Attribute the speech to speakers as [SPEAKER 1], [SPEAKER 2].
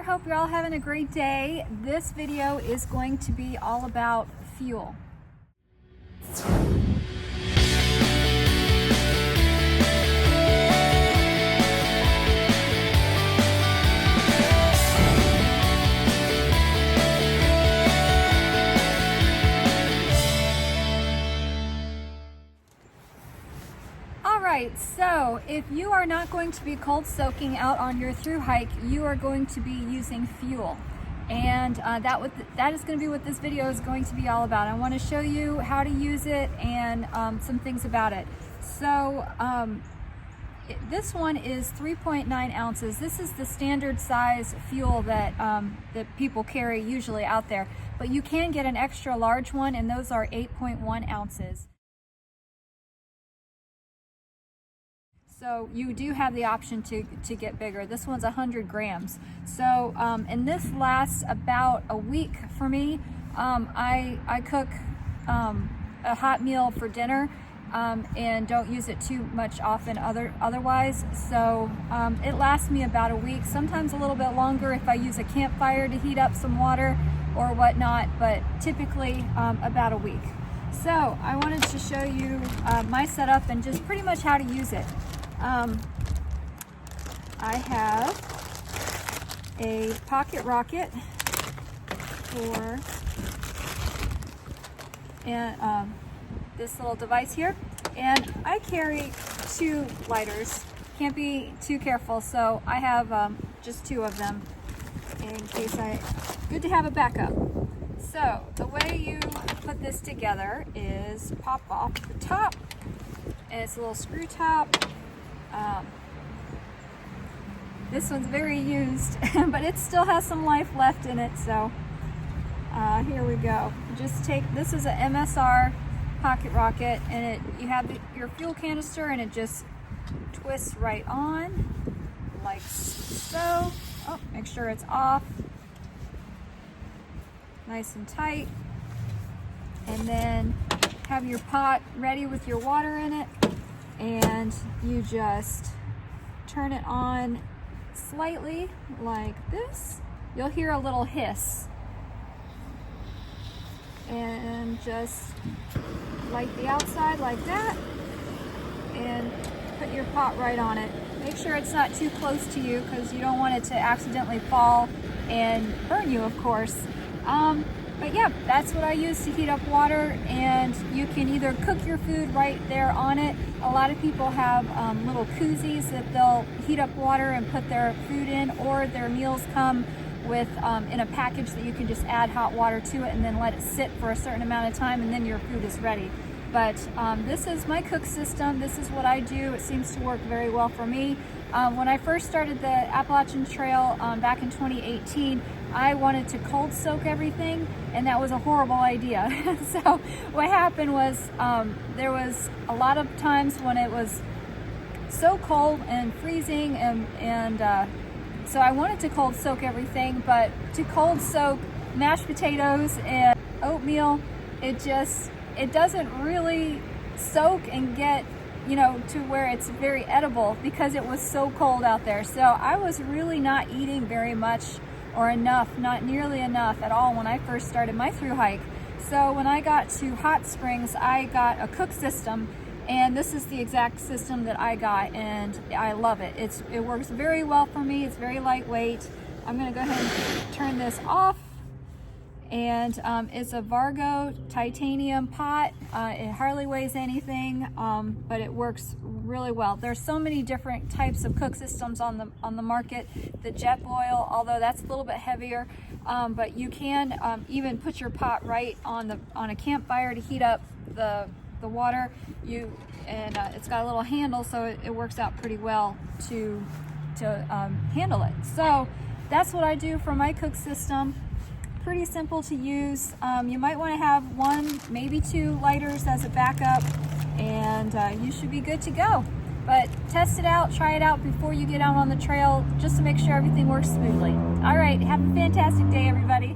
[SPEAKER 1] there, hope you're all having a great day. This video is going to be all about fuel. Alright, so if you are not going to be cold soaking out on your through hike, you are going to be using fuel. And that is going to be what this video is going to be all about. I want to show you how to use it and some things about it. So this one is 3.9 ounces. This is the standard size fuel that people carry usually out there. But you can get an extra large one, and those are 8.1 ounces. So you do have the option to get bigger. This one's 100 grams. So, and this lasts about a week for me. I cook a hot meal for dinner and don't use it too much often otherwise. So it lasts me about a week, sometimes a little bit longer if I use a campfire to heat up some water or whatnot, but typically about a week. So I wanted to show you my setup and just pretty much how to use it. I have a pocket rocket for this little device here, and I carry 2 lighters. Can't be too careful, so I have just 2 of them in case good to have a backup. So the way you put this together is pop off the top, and it's a little screw top. This one's very used, but it still has some life left in it, so here we go. Just take, this is a MSR pocket rocket, and you have your fuel canister, and it just twists right on, like so. Oh, make sure it's off. Nice and tight. And then have your pot ready with your water in it, and you just turn it on slightly like this. You'll hear a little hiss, and just light the outside like that and put your pot right on it. Make sure it's not too close to you because you don't want it to accidentally fall and burn you, of course. But yeah, that's what I use to heat up water, and you can either cook your food right there on it. A lot of people have little koozies that they'll heat up water and put their food in, or their meals come with in a package that you can just add hot water to it and then let it sit for a certain amount of time, and then your food is ready. But this is my cook system. This is what I do. It seems to work very well for me. When I first started the Appalachian Trail back in 2018, I wanted to cold soak everything, and that was a horrible idea. So what happened was there was a lot of times when it was so cold and freezing, and so I wanted to cold soak everything, but to cold soak mashed potatoes and oatmeal, it doesn't really soak and get, you know, to where it's very edible because it was so cold out there. So I was really not eating very much or enough, not nearly enough at all when I first started my through hike. So when I got to Hot Springs, I got a cook system, and this is the exact system that I got, and I love it. It works very well for me. It's very lightweight. I'm gonna go ahead and turn this off. And it's a Vargo titanium pot. It hardly weighs anything, but it works really well. There's so many different types of cook systems on the market. The Jetboil, although that's a little bit heavier, but you can even put your pot right on a campfire to heat up the water. It's got a little handle, so it works out pretty well to handle it. So that's what I do for my cook system. Pretty simple to use. You might want to have 1, maybe 2 lighters as a backup, and you should be good to go. But test it out, try it out before you get out on the trail, just to make sure everything works smoothly. All right, have a fantastic day, everybody.